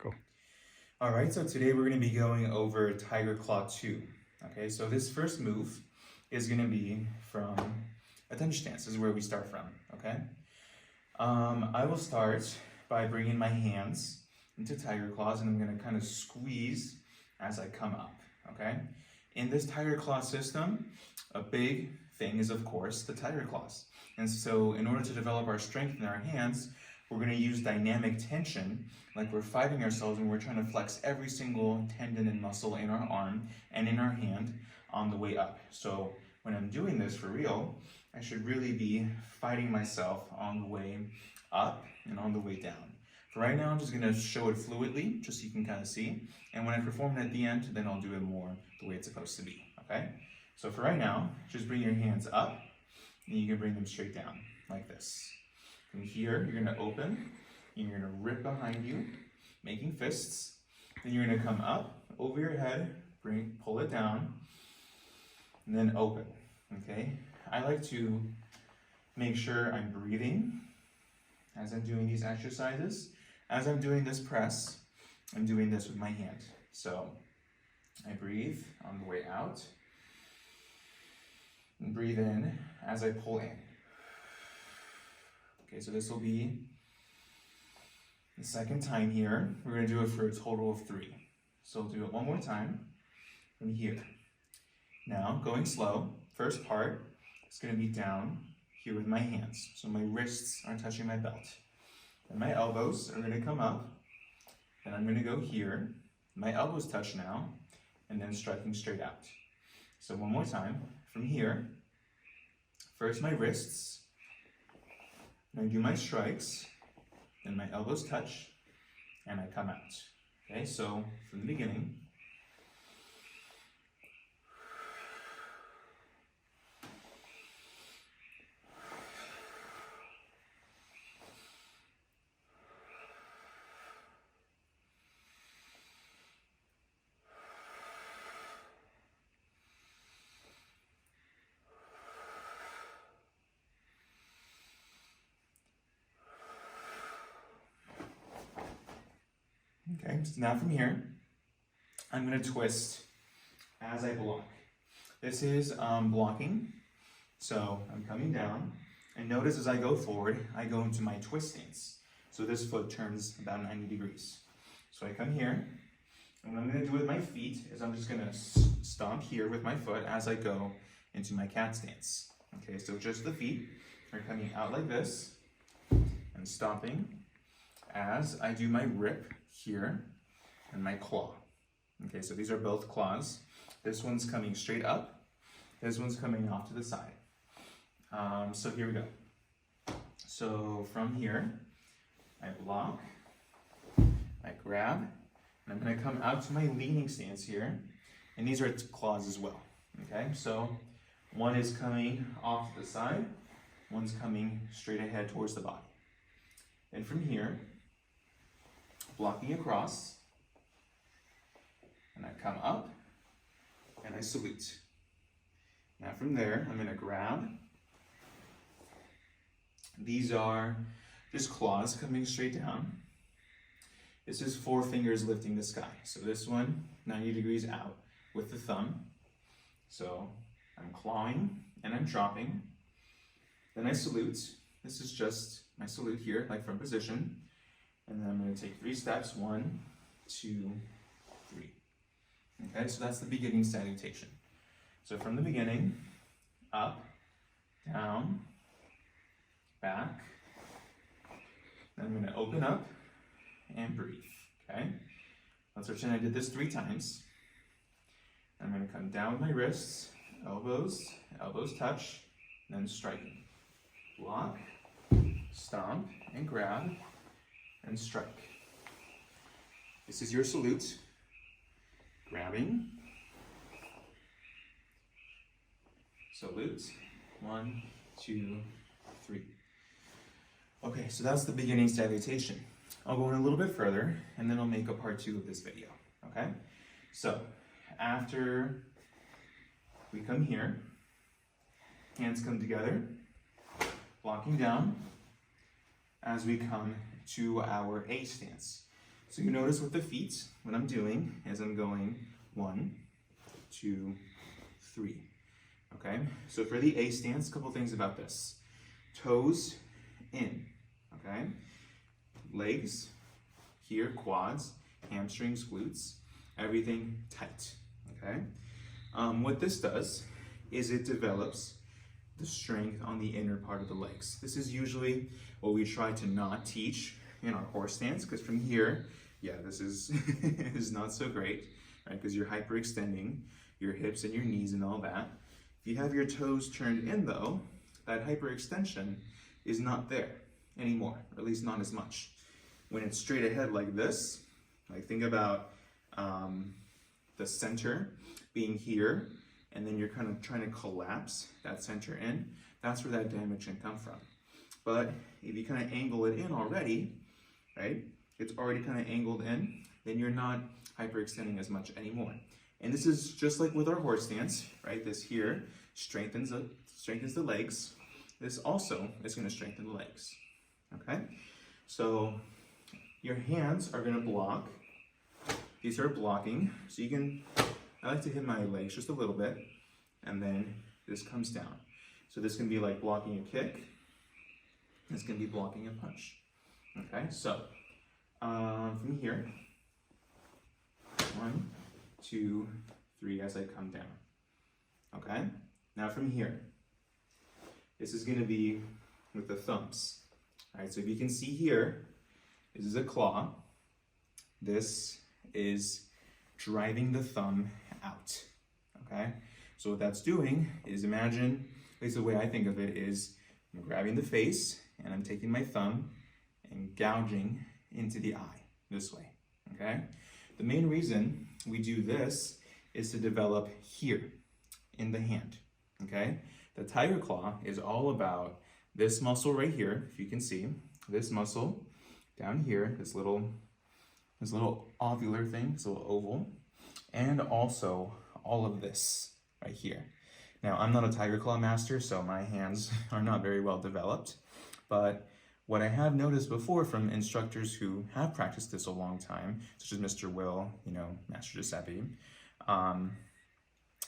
Go. All right, so today we're going to be going over Tiger Claw 2. Okay, so this first move is going to be from attention stance. This is where we start from, okay? I will start by bringing my hands into Tiger Claws, and I'm going to kind of squeeze as I come up, okay? In this Tiger Claw system, a big thing is, of course, the Tiger Claws. And so in order to develop our strength in our hands, we're going to use dynamic tension, like we're fighting ourselves and we're trying to flex every single tendon and muscle in our arm and in our hand on the way up. So when I'm doing this for real, I should really be fighting myself on the way up and on the way down. For right now, I'm just going to show it fluidly, just so you can kind of see. And when I perform it at the end, then I'll do it more the way it's supposed to be, okay? So for right now, just bring your hands up, and you can bring them straight down, like this. From here, you're going to open, and you're going to rip behind you, making fists. Then you're going to come up, over your head, pull it down, and then open, okay? I like to make sure I'm breathing as I'm doing these exercises. As I'm doing this press, I'm doing this with my hand. So I breathe on the way out, and breathe in as I pull in. Okay, so this will be the second time here. We're going to do it for a total of 3. So we'll do it one more time from here. Now, going slow, first part is going to be down here with my hands. So my wrists are touching my belt. And my elbows are going to come up. And I'm going to go here. My elbows touch now, and then striking straight out. So one more time from here. First my wrists. Then I do my strikes. Then my elbows touch, and I come out. Okay, so from the beginning. Okay, so now from here, I'm going to twist as I block. This is blocking, so I'm coming down, and notice as I go forward, I go into my twist stance. So this foot turns about 90 degrees. So I come here, and what I'm going to do with my feet is I'm just going to stomp here with my foot as I go into my cat stance. Okay, so just the feet are coming out like this, and stomping as I do my rip here and my claw. Okay, so these are both claws. This one's coming straight up. This one's coming off to the side. So here we go. So from here, I block, I grab, and I'm going to come out to my leaning stance here. And these are claws as well. Okay, so one is coming off to the side, one's coming straight ahead towards the body. And from here, blocking across, and I come up, and I salute. Now from there, I'm going to grab. These are just claws coming straight down. This is 4 fingers lifting the sky. So this one, 90 degrees out with the thumb. So I'm clawing, and I'm dropping. Then I salute. This is just my salute here, like from position. And then I'm going to take 3 steps, 1, 2, 3. Okay, so that's the beginning salutation. So from the beginning, up, down, back. Then I'm going to open up and breathe. Okay, let's pretend I did this 3 times. I'm going to come down with my wrists, elbows touch, then striking. Block, stomp, and grab, and strike. This is your salute. Grabbing. Salute. 1, 2, 3. Okay, so that's the beginning salutation. I'll go in a little bit further, and then I'll make a part 2 of this video. Okay? So, after we come here, hands come together, blocking down as we come to our A stance. So you notice with the feet, what I'm doing is I'm going 1, 2, 3. Okay, so for the A stance, a couple things about this. Toes in, okay? Legs, here, quads, hamstrings, glutes, everything tight, okay? What this does is it develops the strength on the inner part of the legs. This is usually what we try to not teach in our horse stance, because from here, yeah, this is, is not so great, right? Because you're hyperextending your hips and your knees and all that. If you have your toes turned in though, that hyperextension is not there anymore, or at least not as much. When it's straight ahead like this, like think about the center being here, and then you're kind of trying to collapse that center in, that's where that damage can come from. But if you kind of angle it in already, right, it's already kind of angled in, then you're not hyperextending as much anymore. And this is just like with our horse stance, right? This here strengthens the legs. This also is going to strengthen the legs, okay? So your hands are going to block. These are blocking. So you can, I like to hit my legs just a little bit, and then this comes down. So this can be like blocking a kick. This can be blocking a punch. Okay, so from here, 1, 2, 3 as I come down. Okay, now from here, this is going to be with the thumbs. All right, so if you can see here, this is a claw. This is driving the thumb out. Okay, so what that's doing is, imagine, at least the way I think of it is, I'm grabbing the face and I'm taking my thumb and gouging into the eye this way. Okay, the main reason we do this is to develop here in the hand. Okay, the tiger claw is all about this muscle right here. If you can see this muscle down here, this little ovular thing, this little oval, and also all of this right here. Now, I'm not a tiger claw master, so my hands are not very well developed, but what I have noticed before from instructors who have practiced this a long time, such as Mr. Will, Master Giuseppe,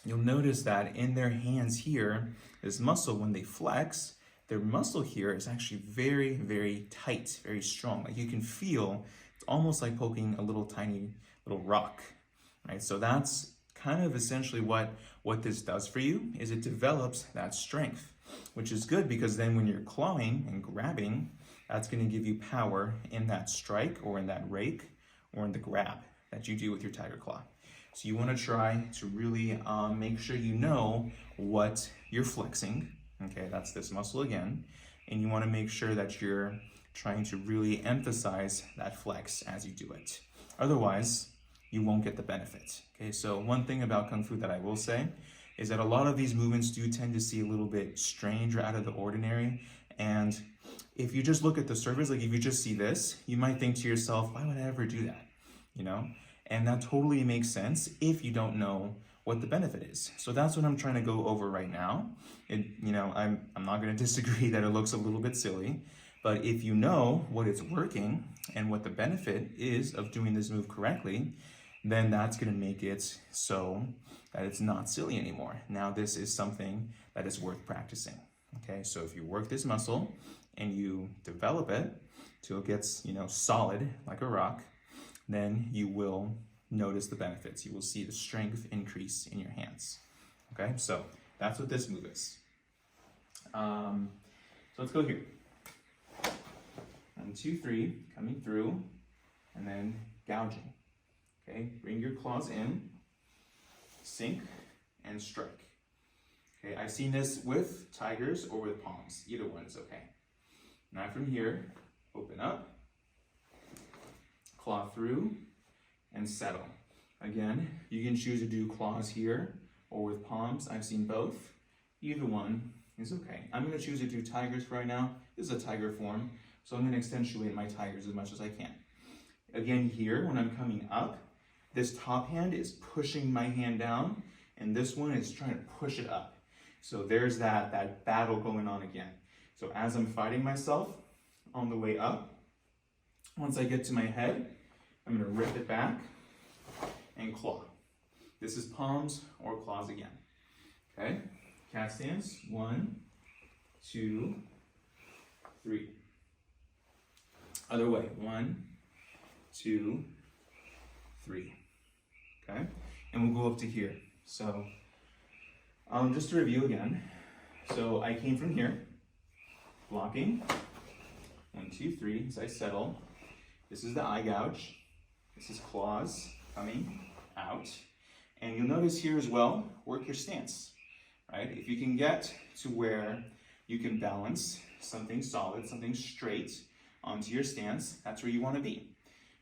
you'll notice that in their hands here, this muscle, when they flex, their muscle here is actually very, very tight, very strong. Like you can feel, it's almost like poking a little tiny little rock, right? So that's kind of essentially what this does for you, is it develops that strength, which is good because then when you're clawing and grabbing, that's going to give you power in that strike or in that rake or in the grab that you do with your tiger claw. So you want to try to really make sure you know what you're flexing. Okay, that's this muscle again. And you want to make sure that you're trying to really emphasize that flex as you do it. Otherwise, you won't get the benefit. Okay, so one thing about Kung Fu that I will say is that a lot of these movements do tend to see a little bit strange or out of the ordinary. And if you just look at the surface, like if you just see this, you might think to yourself, why would I ever do that? And that totally makes sense if you don't know what the benefit is. So that's what I'm trying to go over right now. I'm not going to disagree that it looks a little bit silly, but if you know what it's working and what the benefit is of doing this move correctly, then that's going to make it so that it's not silly anymore. Now this is something that is worth practicing. Okay, so if you work this muscle and you develop it till it gets, solid like a rock, then you will notice the benefits. You will see the strength increase in your hands. Okay, so that's what this move is. So let's go here. 1, 2, 3, coming through, and then gouging. Okay, bring your claws in, sink, and strike. Okay, I've seen this with tigers or with palms. Either one is okay. Now from here, open up, claw through, and settle. Again, you can choose to do claws here or with palms. I've seen both. Either one is okay. I'm going to choose to do tigers for right now. This is a tiger form, so I'm going to accentuate my tigers as much as I can. Again, here, when I'm coming up, this top hand is pushing my hand down, and this one is trying to push it up. So there's that battle going on again. So as I'm fighting myself on the way up, once I get to my head, I'm gonna rip it back and claw. This is palms or claws again. Okay, cat stance, 1, 2, 3. Other way, 1, 2, 3. Okay, and we'll go up to here. So, just to review again. So I came from here, blocking, 1, 2, 3, as I settle. This is the eye gouge. This is claws coming out. And you'll notice here as well, work your stance, right? If you can get to where you can balance something solid, something straight onto your stance, that's where you want to be.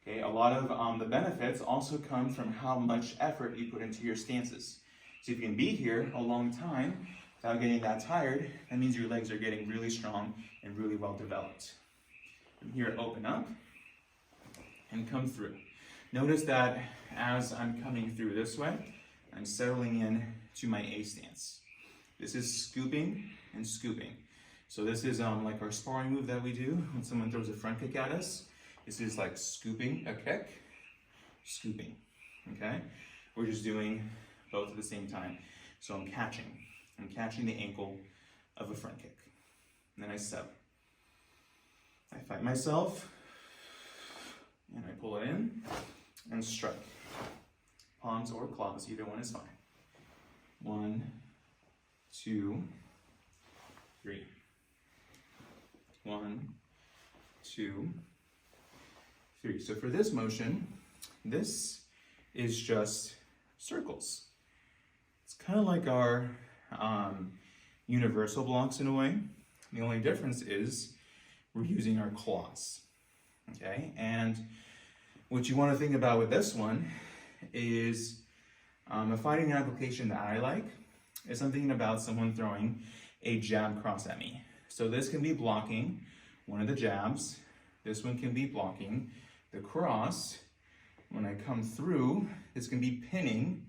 Okay, a lot of the benefits also come from how much effort you put into your stances. So if you can be here a long time without getting that tired, that means your legs are getting really strong and really well developed. From here, open up and come through. Notice that as I'm coming through this way, I'm settling in to my A stance. This is scooping and scooping. So this is like our sparring move that we do when someone throws a front kick at us. This is like scooping a kick, scooping, okay? We're just doing both at the same time. So I'm catching the ankle of a front kick. And then I settle. I fight myself, and I pull it in and strike. Palms or claws, either one is fine. 1, 2, 3. 1, 2, 3. So for this motion, this is just circles. It's kind of like our universal blocks in a way. The only difference is we're using our claws, okay? And what you want to think about with this one is a fighting application that I like is something about someone throwing a jab cross at me. So this can be blocking one of the jabs. This one can be blocking the cross. When I come through, this can be pinning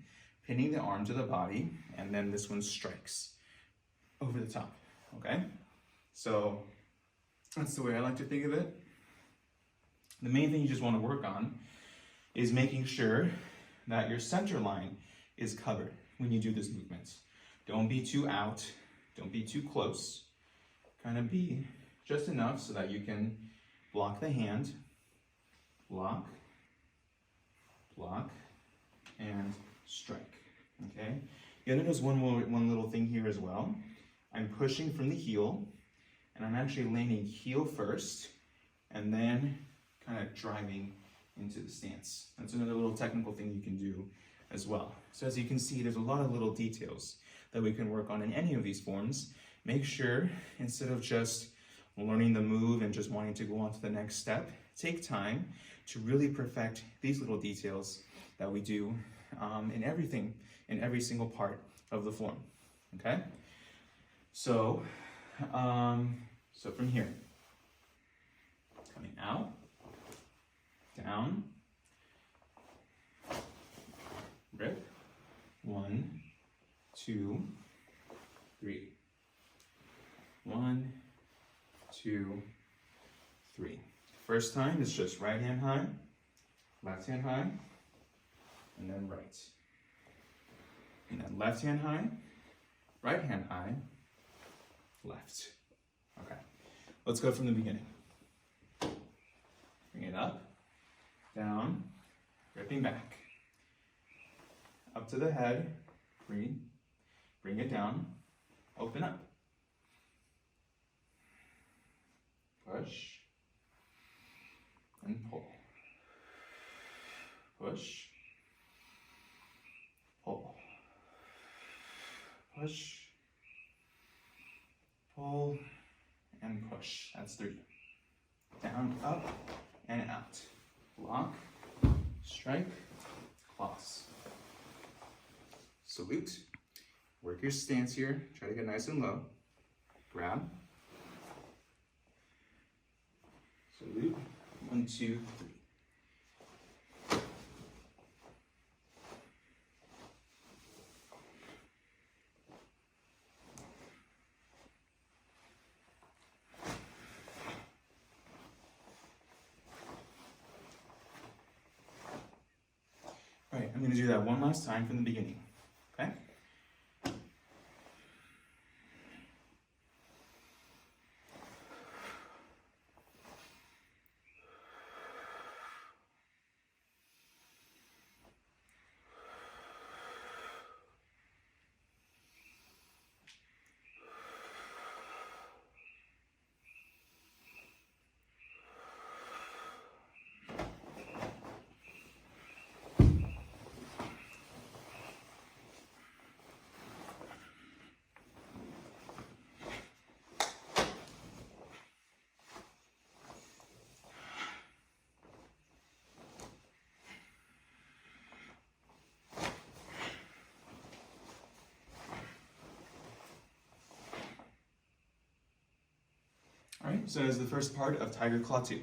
the arm to the body, and then this one strikes over the top, okay? So that's the way I like to think of it. The main thing you just want to work on is making sure that your center line is covered when you do this movement. Don't be too out, don't be too close. Kind of be just enough so that you can block the hand, block, block, and strike, okay? You'll notice one little thing here as well. I'm pushing from the heel, and I'm actually landing heel first, and then kind of driving into the stance. That's another little technical thing you can do as well. So as you can see, there's a lot of little details that we can work on in any of these forms. Make sure, instead of just learning the move and just wanting to go on to the next step, take time to really perfect these little details that we do in everything, in every single part of the form, okay? So, so from here, coming out, down, rip, 1, 2, 3. 1, 2, 3. First time is just right hand high, left hand high, and then right. And then left hand high, right hand high, left. Okay, let's go from the beginning. Bring it up, down, ripping back. Up to the head, bring it down, open up. Push and pull. Push, pull. Push, pull, and push. That's 3. Down, up, and out. Block, strike, cross. Salute. Work your stance here. Try to get nice and low. Grab. Salute. 1, 2, 3. I'm going to do that one last time from the beginning, okay? All right, so as the first part of Tiger Claw 2.